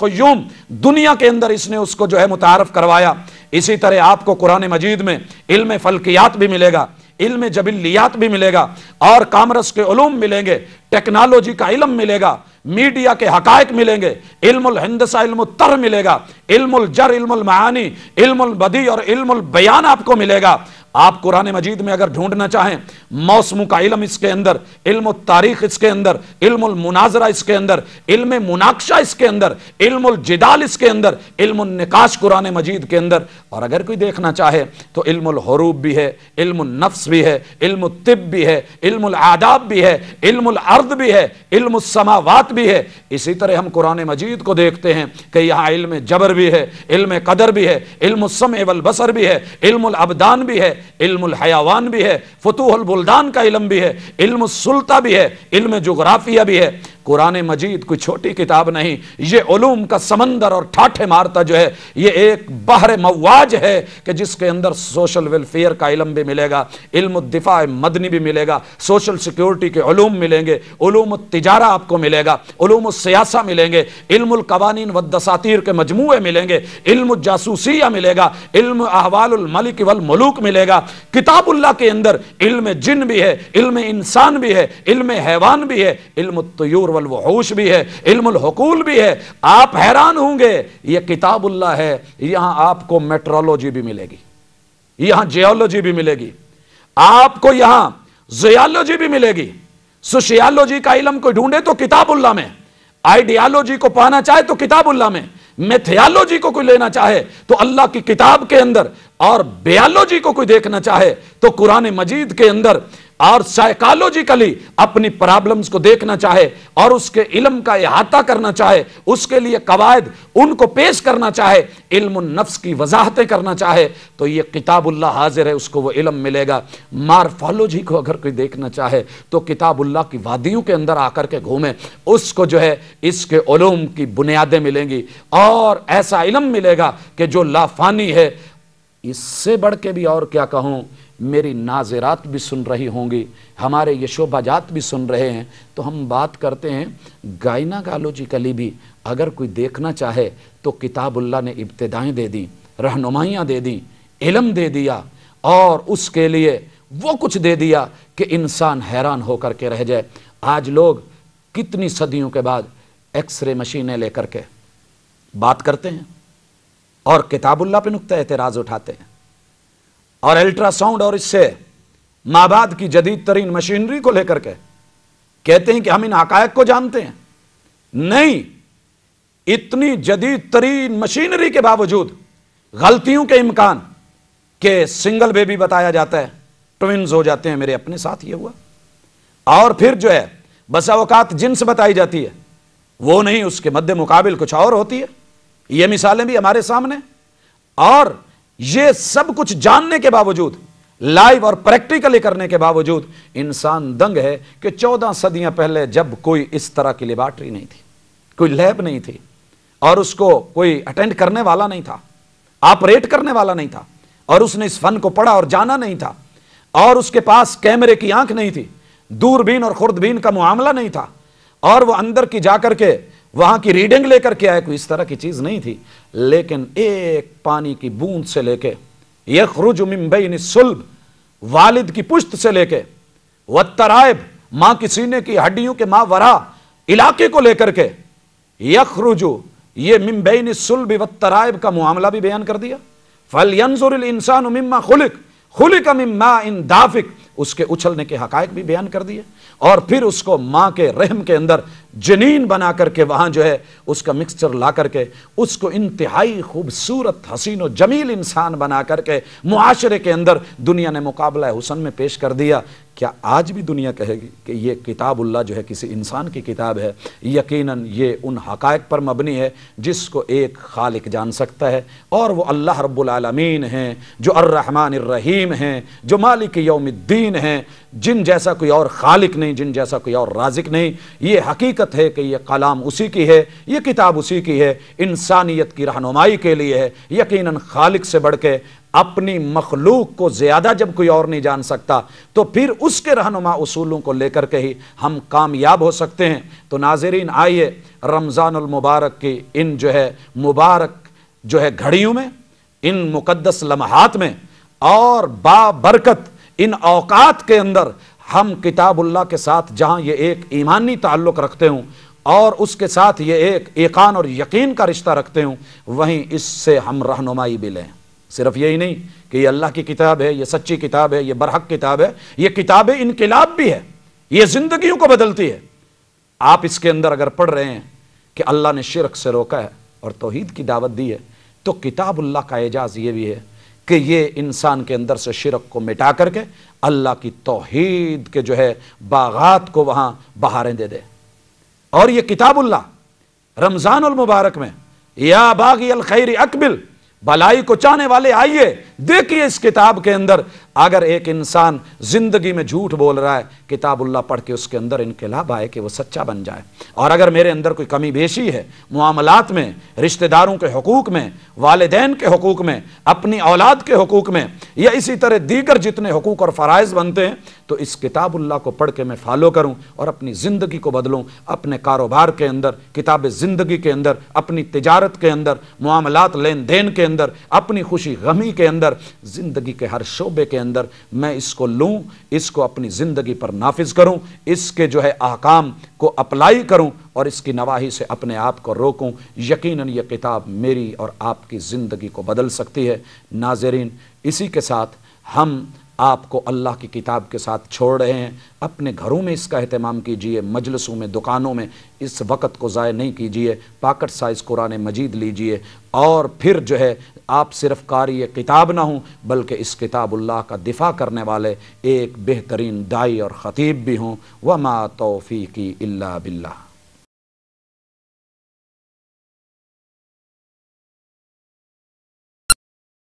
قیوم، دنیا کے اندر اس نے اس کو جو ہے متعارف کروایا۔ اسی طرح آپ کو قرآن مجید میں علم فلکیات بھی ملے گا، علم جبلیات بھی ملے گا، اور کامرس کے علوم ملیں گے، ٹیکنالوجی کا علم ملے گا، میڈیا کے حقائق ملیں گے، علم الہندسہ، علم الطر ملے گا، علم الجر، علم المعانی، علم البدیع اور علم البیان آپ کو ملے گا۔ آپ قرآن مجید میں اگر ڈھونڈنا چاہیں موسموں کا علم اس کے اندر، علم التاریخ اس کے اندر، علم المناظرہ اس کے اندر، علم مناقشہ اس کے اندر، علم الجدال اس کے اندر، علم النقاش قرآن مجید کے اندر، اور اگر کوئی دیکھنا چاہے تو علم الحروب بھی ہے، علم النفس بھی ہے، علم الطب بھی ہے، علم الآداب بھی ہے، علم الارض بھی ہے، علم السماوات بھی ہے۔ اسی طرح ہم قرآن مجید کو دیکھتے ہیں کہ یہاں علم جبر بھی ہے، علم قدر بھی ہے، علم السمع والبصر بھی ہے، علم الابدان بھی ہے، علم الحیوان بھی ہے، فتوح البلدان کا علم بھی ہے، علم السلطہ بھی ہے، علم جغرافیہ بھی ہے۔ قرآن مجید کوئی چھوٹی کتاب نہیں، یہ علوم کا سمندر اور ٹھاٹھے مارتا جو ہے یہ ایک بحر مواج ہے کہ جس کے اندر سوشل ویلفیئر کا علم بھی ملے گا، علم الدفاع مدنی بھی ملے گا، سوشل سیکیورٹی کے علوم ملیں گے، علوم التجارہ آپ کو ملے گا، علوم السیاسہ ملیں گے، علم القوانین والدساتیر کے مجموعے ملیں گے، علم الجاسوسیہ ملے گا، علم احوال الملک والملوک ملے گا۔ کتاب اللہ کے اندر علم جن بھی ہے، علم انسان بھی ہے، علم حیوان بھی ہے، علم الطیور والوحوش بھی ہے، علم الحقول بھی ہے۔ آپ حیران ہوں گے، یہ کتاب اللہ ہے، یہاں آپ کو میٹرولوجی بھی ملے گی، یہاں جیولوجی بھی ملے گی، آپ کو یہاں زیالوجی بھی ملے گی۔ سوشیالوجی کا علم کو ڈھونڈے تو کتاب اللہ میں، آئیڈیالوجی کو پانا چاہے تو کتاب اللہ میں، میتھیالوجی کو کوئی لینا چاہے تو اللہ کی کتاب کے اندر، اور بیالوجی کو کوئی دیکھنا چاہے تو قرآن مجید کے اندر، اور سائیکالوجیکلی اپنی پرابلمز کو دیکھنا چاہے اور اس کے علم کا احاطہ کرنا چاہے، اس کے لیے قواعد ان کو پیش کرنا چاہے، علم النفس کی وضاحتیں کرنا چاہے تو یہ کتاب اللہ حاضر ہے، اس کو وہ علم ملے گا۔ مارفالوجی کو اگر کوئی دیکھنا چاہے تو کتاب اللہ کی وادیوں کے اندر آ کر کے گھومے، اس کو جو ہے اس کے علوم کی بنیادیں ملیں گی، اور ایسا علم ملے گا کہ جو لافانی ہے۔ اس سے بڑھ کے بھی اور کیا کہوں، میری ناظرات بھی سن رہی ہوں گی، ہمارے یہ شعبہ جات بھی سن رہے ہیں، تو ہم بات کرتے ہیں گائناکالوجیکلی بھی اگر کوئی دیکھنا چاہے تو کتاب اللہ نے ابتدائیں دے دی، رہنمائیاں دے دی، علم دے دیا، اور اس کے لیے وہ کچھ دے دیا کہ انسان حیران ہو کر کے رہ جائے۔ آج لوگ کتنی صدیوں کے بعد ایکس رے مشینیں لے کر کے بات کرتے ہیں اور کتاب اللہ پہ نقطہ اعتراض اٹھاتے ہیں، اور الٹرا ساؤنڈ اور اس سے مابعد کی جدید ترین مشینری کو لے کر کے کہتے ہیں کہ ہم ان حقائق کو جانتے ہیں۔ نہیں، اتنی جدید ترین مشینری کے باوجود غلطیوں کے امکان کہ سنگل بیبی بتایا جاتا ہے، ٹوینز ہو جاتے ہیں، میرے اپنے ساتھ یہ ہوا، اور پھر جو ہے بسا اوقات جنس بتائی جاتی ہے، وہ نہیں، اس کے مد مقابل کچھ اور ہوتی ہے۔ یہ مثالیں بھی ہمارے سامنے، اور یہ سب کچھ جاننے کے باوجود، لائیو اور پریکٹیکلی کرنے کے باوجود انسان دنگ ہے کہ 14 صدیاں پہلے جب کوئی اس طرح کی لیبارٹری نہیں تھی، کوئی لیب نہیں تھی، اور اس کو کوئی اٹینڈ کرنے والا نہیں تھا، آپریٹ کرنے والا نہیں تھا، اور اس نے اس فن کو پڑھا اور جانا نہیں تھا، اور اس کے پاس کیمرے کی آنکھ نہیں تھی، دوربین اور خوردبین کا معاملہ نہیں تھا، اور وہ اندر کی جا کر کے وہاں کی ریڈنگ لے کر کے آئے، کوئی اس طرح کی چیز نہیں تھی، لیکن ایک پانی کی بوند سے لے کے یخرج من بین الصلب، والد کی پشت سے لے کے والترائب، ماں کی سینے کی ہڈیوں کے ماورا علاقے کو لے کر کے یخرج، یہ من بین الصلب والترائب کا معاملہ بھی بیان کر دیا۔ فَلْيَنْظُرِ الْإِنسَانُ مِمَّا خُلِقَ مِن مَّاءٍ دَافِقٍ، اس کے اچھلنے کے حقائق بھی بیان کر دیے، اور پھر اس کو ماں کے رحم کے اندر جنین بنا کر کے وہاں جو ہے اس کا مکسچر لا کر کے اس کو انتہائی خوبصورت حسین و جمیل انسان بنا کر کے معاشرے کے اندر دنیا نے مقابلہ حسن میں پیش کر دیا۔ کیا آج بھی دنیا کہے گی کہ یہ کتاب اللہ جو ہے کسی انسان کی کتاب ہے؟ یقیناً یہ ان حقائق پر مبنی ہے جس کو ایک خالق جان سکتا ہے، اور وہ اللہ رب العالمین ہیں، جو الرحمن الرحیم ہیں، جو مالک یوم الدین ہیں، جن جیسا کوئی اور خالق نہیں، جن جیسا کوئی اور رازق نہیں۔ یہ حقیقت ہے کہ یہ کلام اسی کی ہے، یہ کتاب اسی کی ہے، انسانیت کی رہنمائی کے لیے ہے۔ یقیناً خالق سے بڑھ کے اپنی مخلوق کو زیادہ جب کوئی اور نہیں جان سکتا تو پھر اس کے رہنما اصولوں کو لے کر کے ہی ہم کامیاب ہو سکتے ہیں۔ تو ناظرین آئیے رمضان المبارک کی ان مبارک گھڑیوں میں، ان مقدس لمحات میں اور بابرکت ان اوقات کے اندر ہم کتاب اللہ کے ساتھ جہاں یہ ایک ایمانی تعلق رکھتے ہوں اور اس کے ساتھ یہ ایک ایقان اور یقین کا رشتہ رکھتے ہوں، وہیں اس سے ہم رہنمائی بھی لیں۔ صرف یہی نہیں کہ یہ اللہ کی کتاب ہے، یہ سچی کتاب ہے، یہ برحق کتاب ہے، یہ کتاب انقلاب بھی ہے، یہ زندگیوں کو بدلتی ہے۔ آپ اس کے اندر اگر پڑھ رہے ہیں کہ اللہ نے شرک سے روکا ہے اور توحید کی دعوت دی ہے، تو کتاب اللہ کا اعجاز یہ بھی ہے کہ یہ انسان کے اندر سے شرک کو مٹا کر کے اللہ کی توحید کے باغات کو وہاں بہاریں دے دے۔ اور یہ کتاب اللہ رمضان المبارک میں یا باغی الخیر اقبل، بھلائی کو چاہنے والے آئیے دیکھیے اس کتاب کے اندر اگر ایک انسان زندگی میں جھوٹ بول رہا ہے، کتاب اللہ پڑھ کے اس کے اندر انقلاب آئے کہ وہ سچا بن جائے۔ اور اگر میرے اندر کوئی کمی بیشی ہے معاملات میں، رشتہ داروں کے حقوق میں، والدین کے حقوق میں، اپنی اولاد کے حقوق میں، یا اسی طرح دیگر جتنے حقوق اور فرائض بنتے ہیں، تو اس کتاب اللہ کو پڑھ کے میں فالو کروں اور اپنی زندگی کو بدلوں، اپنے کاروبار کے اندر، کتاب زندگی کے اندر، اپنی تجارت کے اندر، معاملات لین دین کے اندر، اپنی خوشی غمی کے اندر، زندگی کے ہر شعبے کے اندر میں اس کو لوں، اس کو اپنی زندگی پر نافذ کروں، اس کے احکام کو اپلائی کروں اور اس کی نواہی سے اپنے آپ کو روکوں۔ یقیناً یہ کتاب میری اور آپ کی زندگی کو بدل سکتی ہے۔ ناظرین، اسی کے ساتھ ہم آپ کو اللہ کی کتاب کے ساتھ چھوڑ رہے ہیں۔ اپنے گھروں میں اس کا اہتمام کیجئے، مجلسوں میں، دکانوں میں اس وقت کو ضائع نہیں کیجئے، پاکٹ سائز قرآن مجید لیجئے اور پھر آپ صرف قاری کتاب نہ ہوں بلکہ اس کتاب اللہ کا دفاع کرنے والے ایک بہترین داعی اور خطیب بھی ہوں۔ وما توفیقی الا باللہ۔